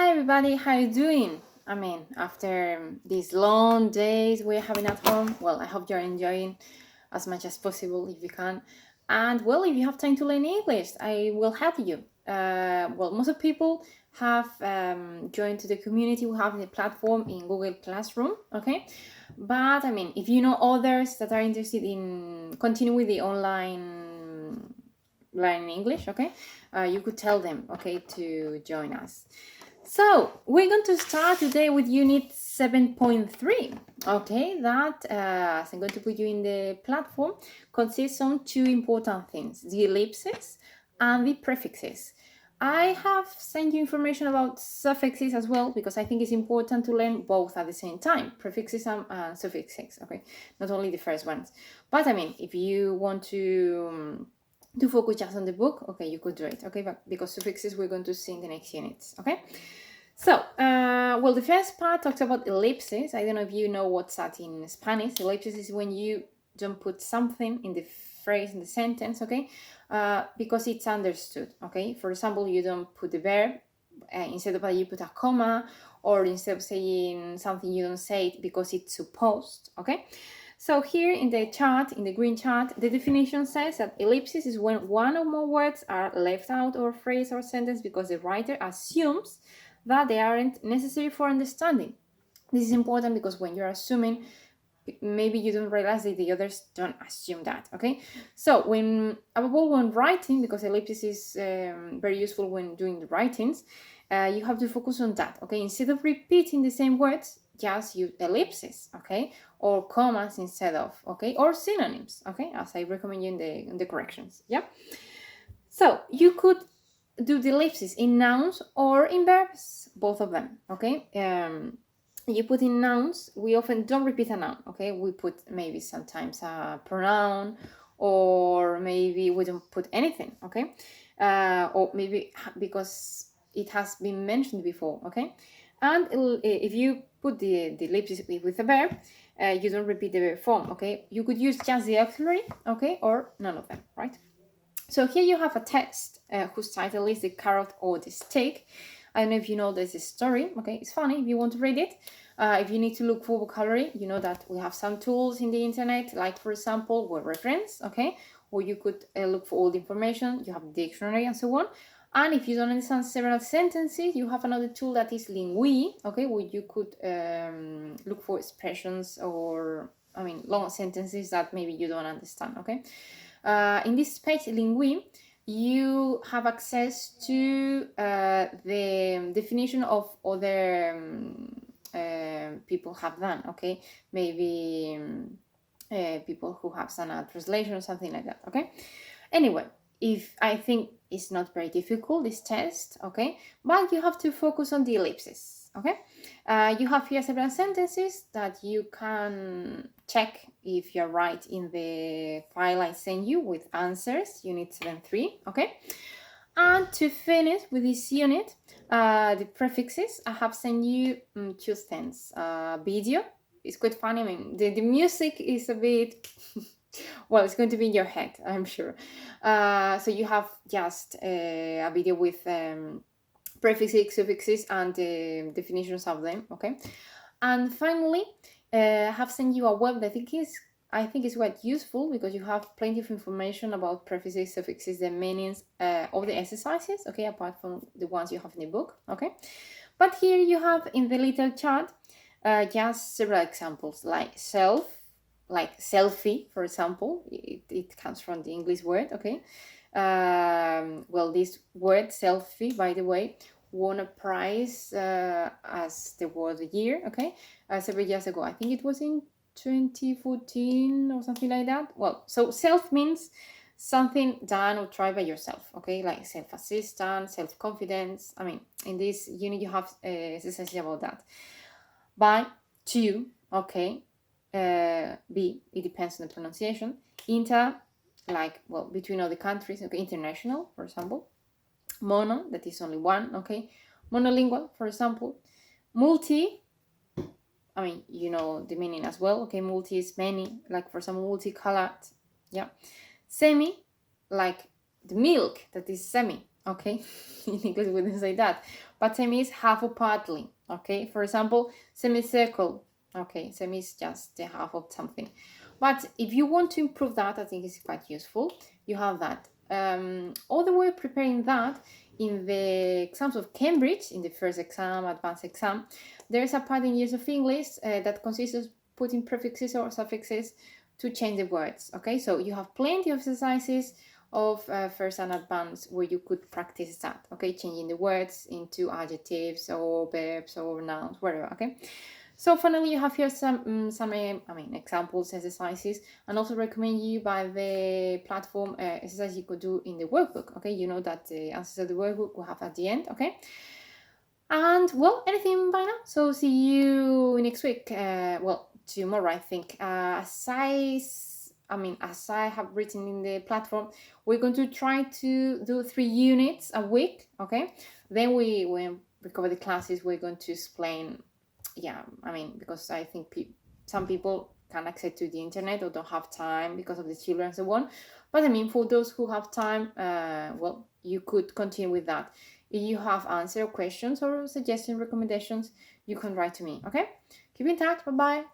Hi everybody, how you doing? I mean, after these long days we're having at home, well, I hope you're enjoying as much as possible if you can. And well, if you have time to learn English, I will help you. Most of people have joined to the community. We have the platform in Google Classroom, okay? But I mean, if you know others that are interested in continue with the online learning English, okay? You could tell them, okay, to join us. So we're going to start today with unit 7.3. Okay, that as I'm going to put you in the platform consists on two important things: the ellipses and the prefixes. I have sent you information about suffixes as well because I think it's important to learn both at the same time, prefixes and suffixes. Okay, not only the first ones. But I mean, if you want to focus just on the book, okay, you could do it. Okay, but because suffixes we're going to see in the next units. Okay. So, the first part talks about ellipses. I don't know if you know what's that in Spanish. Ellipses is when you don't put something in the phrase, in the sentence, okay? Because it's understood, okay? For example, you don't put the verb, instead of that you put a comma, or instead of saying something you don't say it because it's supposed, okay? So here in the chart, in the green chart, the definition says that ellipsis is when one or more words are left out or phrase or sentence because the writer assumes that they aren't necessary for understanding. This is important because when you're assuming, maybe you don't realize that the others don't assume that, okay? So when writing, because ellipsis is very useful when doing the writings, you have to focus on that, okay? Instead of repeating the same words, just use ellipses, okay? Or commas instead of, okay? Or synonyms, okay? As I recommend you in the corrections, yeah? So you could do the ellipsis in nouns or in verbs, both of them, okay? You put in nouns, we often don't repeat a noun, okay? We put maybe sometimes a pronoun, or maybe we don't put anything, okay? Or maybe because it has been mentioned before, okay? And if you put the ellipsis with a verb, you don't repeat the verb form, okay? You could use just the auxiliary, okay? Or none of them, right? So here you have a text whose title is The Carrot or the Stick. I don't know if you know there's a story, okay? It's funny if you want to read it. If you need to look for vocabulary, you know that we have some tools in the internet, like for example, word reference, okay? Or you could look for all the information, you have a dictionary and so on. And if you don't understand several sentences, you have another tool that is Lingui, okay? Where you could look for expressions or, long sentences that maybe you don't understand, okay? In this page, Lingui, you have access to the definition of other people have done, okay? Maybe people who have done a translation or something like that, okay? Anyway, if I think it's not very difficult, this test, okay? But you have to focus on the ellipses, okay? You have here several sentences that you can check if you're right in the file I sent you with answers, unit 7.3, okay? And to finish with this unit, the prefixes, I have sent you two things. Video, it's quite funny. I mean, the music is a bit... well, it's going to be in your head, I'm sure. So you have just a video with prefixes, suffixes, and the definitions of them, okay? And finally, I have sent you a web that I think is quite useful because you have plenty of information about prefixes, suffixes, the meanings of the exercises, okay, apart from the ones you have in the book, okay? But here you have in the little chart just several examples, like self, like selfie, for example. It comes from the English word, okay? This word selfie, by the way, won a prize as the word of the year, okay? Several years ago. I think it was in 2014 or something like that. Well, so self means something done or tried by yourself, okay? Like self-assistance, self-confidence. I mean, in this unit you have exercises about that. By to, okay? B, it depends on the pronunciation. Inter, like, between other countries, okay? International, for example. Mono, that is only one, okay? Monolingual, for example. Multi, I mean, you know the meaning as well, okay? Multi is many, like for example, multicolored, yeah. Semi, like the milk, that is semi, okay? In English we wouldn't say that. but semi is half or partly. Okay, for example, semicircle. Okay, semi is just the half of something. But if you want to improve that, I think it's quite useful. You have that. All the way preparing that in the exams of Cambridge, in the first exam, advanced exam, there's a part in years of English that consists of putting prefixes or suffixes to change the words. Okay, so you have plenty of exercises of first and advanced where you could practice that. Okay, changing the words into adjectives or verbs or nouns, whatever. Okay. So finally, you have here some examples, exercises, and also recommend you by the platform exercise you could do in the workbook. Okay, you know that the answers of the workbook will have at the end. Okay, and well, anything by now. So see you next week. Tomorrow I think. As I have written in the platform, we're going to try to do 3 units a week. Okay, then when we cover the classes, we're going to explain. Yeah, because I think some people can't access to the internet or don't have time because of the children and so on. But for those who have time, you could continue with that. If you have answer questions or suggestions, recommendations, you can write to me. Okay, keep in touch. Bye bye.